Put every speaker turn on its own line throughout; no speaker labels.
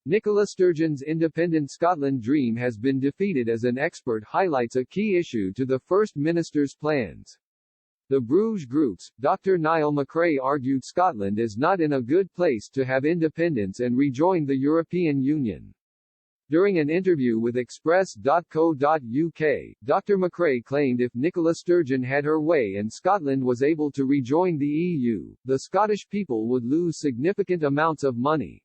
Nicola Sturgeon's independent Scotland dream has been defeated as an expert highlights a key issue to the First Minister's plans. The Bruges Group's Dr. Niall McRae argued Scotland is not in a good place to have independence and rejoin the European Union. During an interview with Express.co.uk, Dr. McRae claimed if Nicola Sturgeon had her way and Scotland was able to rejoin the EU, the Scottish people would lose significant amounts of money.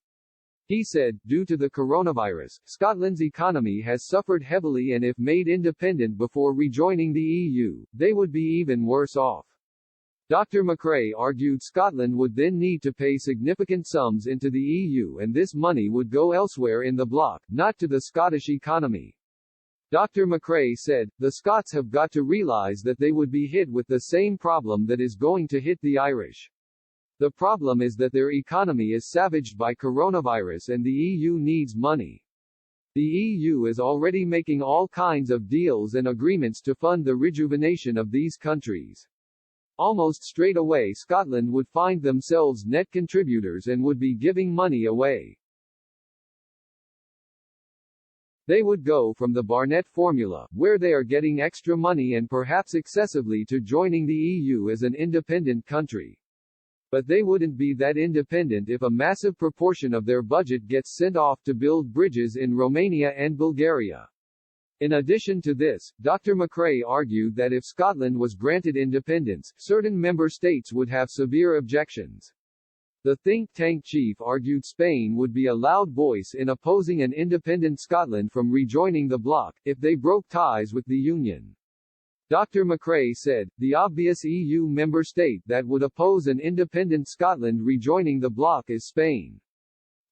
He said, due to the coronavirus, Scotland's economy has suffered heavily and if made independent before rejoining the EU, they would be even worse off. Dr. McRae argued Scotland would then need to pay significant sums into the EU and this money would go elsewhere in the bloc, not to the Scottish economy. Dr. McRae said, the Scots have got to realise that they would be hit with the same problem that is going to hit the Irish. The problem is that their economy is savaged by coronavirus and the EU needs money. The EU is already making all kinds of deals and agreements to fund the rejuvenation of these countries. Almost straight away Scotland would find themselves net contributors and would be giving money away. They would go from the Barnett formula, where they are getting extra money and perhaps excessively, to joining the EU as an independent country. But they wouldn't be that independent if a massive proportion of their budget gets sent off to build bridges in Romania and Bulgaria. In addition to this, Dr. McRae argued that if Scotland was granted independence, certain member states would have severe objections. The think tank chief argued Spain would be a loud voice in opposing an independent Scotland from rejoining the bloc, if they broke ties with the Union. Dr. McRae said, the obvious EU member state that would oppose an independent Scotland rejoining the bloc is Spain.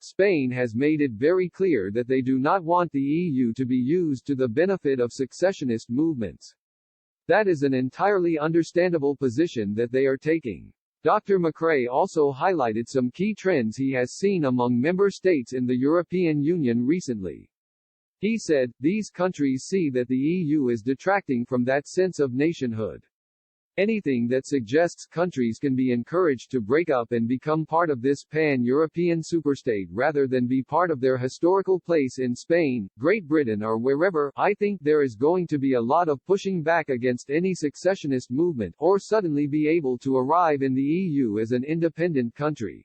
Spain has made it very clear that they do not want the EU to be used to the benefit of secessionist movements. That is an entirely understandable position that they are taking. Dr. McRae also highlighted some key trends he has seen among member states in the European Union recently. He said, these countries see that the EU is detracting from that sense of nationhood. Anything that suggests countries can be encouraged to break up and become part of this pan-European superstate rather than be part of their historical place in Spain, Great Britain or wherever, I think there is going to be a lot of pushing back against any secessionist movement, or suddenly be able to arrive in the EU as an independent country.